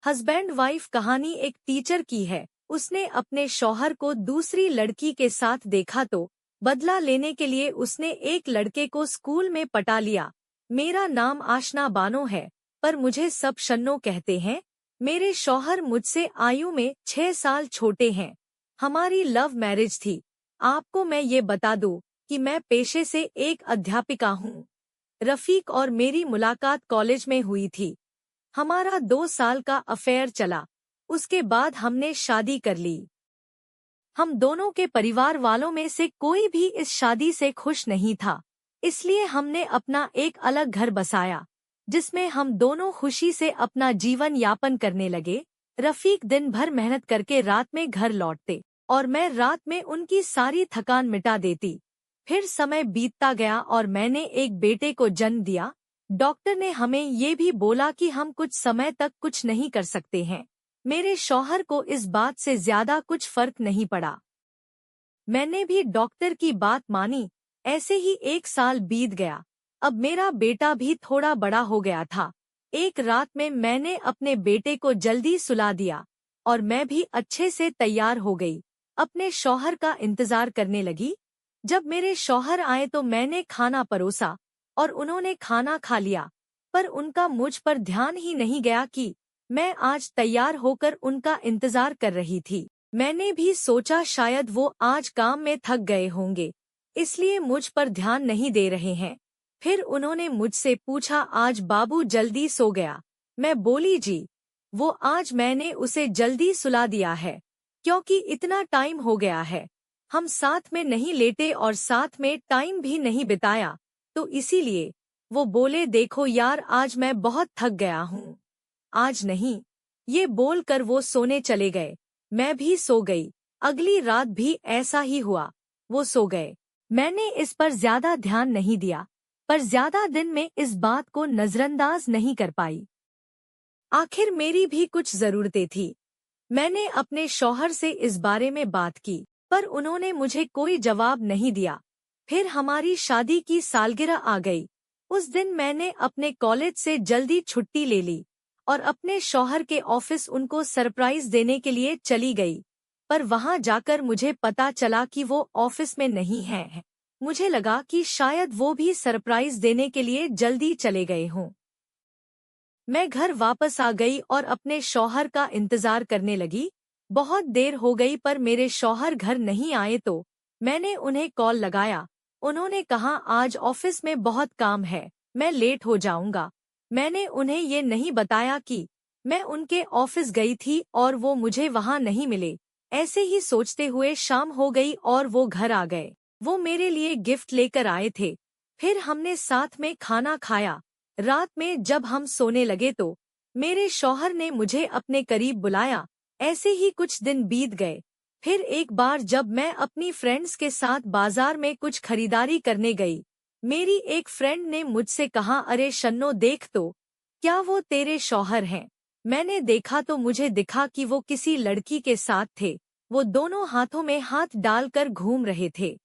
Husband wife कहानी एक teacher की है। उसने अपने शौहर को दूसरी लड़की के साथ देखा तो बदला लेने के लिए उसने एक लड़के को स्कूल में पटा लिया। मेरा नाम आशना बानो है, पर मुझे सब शन्नो कहते हैं। मेरे शौहर मुझसे आयु में 6 साल छोटे हैं। हमारी लव मैरिज थी। आपको मैं ये बता दूं कि मैं पेशे से एक अध्यापिका हूँ। रफीक और मेरी मुलाकात कॉलेज में हुई थी। हमारा 2 साल का अफेयर चला। उसके बाद हमने शादी कर ली। हम दोनों के परिवार वालों में से कोई भी इस शादी से खुश नहीं था, इसलिए हमने अपना एक अलग घर बसाया, जिसमें हम दोनों खुशी से अपना जीवन यापन करने लगे। रफीक दिन भर मेहनत करके रात में घर लौटते और मैं रात में उनकी सारी थकान मिटा देती। फिर समय बीतता गया और मैंने एक बेटे को जन्म दिया। डॉक्टर ने हमें ये भी बोला कि हम कुछ समय तक कुछ नहीं कर सकते हैं। मेरे शौहर को इस बात से ज्यादा कुछ फर्क नहीं पड़ा। मैंने भी डॉक्टर की बात मानी। ऐसे ही 1 साल बीत गया। अब मेरा बेटा भी थोड़ा बड़ा हो गया था। एक रात में मैंने अपने बेटे को जल्दी सुला दिया और मैं भी अच्छे से तैयार हो गई। अपने शौहर का इंतजार करने लगी। जब मेरे शौहर आए तो मैंने खाना परोसा और उन्होंने खाना खा लिया, पर उनका मुझ पर ध्यान ही नहीं गया कि मैं आज तैयार होकर उनका इंतजार कर रही थी। मैंने भी सोचा शायद वो आज काम में थक गए होंगे, इसलिए मुझ पर ध्यान नहीं दे रहे हैं। फिर उन्होंने मुझसे पूछा, आज बाबू जल्दी सो गया? मैं बोली, जी। वो आज मैंने उसे जल्दी सुला दिया है, क्योंकि इतना टाइम हो गया है। हम साथ में नहीं लेटे और साथ में टाइम भी नहीं बिताया, तो इसीलिए। वो बोले, देखो यार, आज मैं बहुत थक गया हूँ, आज नहीं। ये बोलकर वो सोने चले गए। मैं भी सो गई। अगली रात भी ऐसा ही हुआ। वो सो गए। मैंने इस पर ज्यादा ध्यान नहीं दिया, पर ज्यादा दिन में इस बात को नजरअंदाज नहीं कर पाई। आखिर मेरी भी कुछ जरूरतें थी। मैंने अपने शौहर से इस बारे में बात की, पर उन्होंने मुझे कोई जवाब नहीं दिया। फिर हमारी शादी की सालगिरह आ गई। उस दिन मैंने अपने कॉलेज से जल्दी छुट्टी ले ली और अपने शौहर के ऑफिस उनको सरप्राइज देने के लिए चली गई। पर वहां जाकर मुझे पता चला कि वो ऑफिस में नहीं है। मुझे लगा कि शायद वो भी सरप्राइज देने के लिए जल्दी चले गए हों। मैं घर वापस आ गई और अपने शौहर का इंतजार करने लगी। बहुत देर हो गई पर मेरे शौहर घर नहीं आए तो मैंने उन्हें कॉल लगाया। उन्होंने कहा, आज ऑफिस में बहुत काम है, मैं लेट हो जाऊंगा। मैंने उन्हें ये नहीं बताया कि मैं उनके ऑफिस गई थी और वो मुझे वहां नहीं मिले। ऐसे ही सोचते हुए शाम हो गई और वो घर आ गए। वो मेरे लिए गिफ्ट लेकर आए थे। फिर हमने साथ में खाना खाया। रात में जब हम सोने लगे तो मेरे शौहर ने मुझे अपने करीब बुलाया। ऐसे ही कुछ दिन बीत गए। फिर एक बार जब मैं अपनी फ्रेंड्स के साथ बाजार में कुछ खरीदारी करने गई, मेरी एक फ्रेंड ने मुझसे कहा, अरे शन्नो देख तो, क्या वो तेरे शौहर हैं? मैंने देखा तो मुझे दिखा कि वो किसी लड़की के साथ थे। वो दोनों हाथों में हाथ डालकर घूम रहे थे।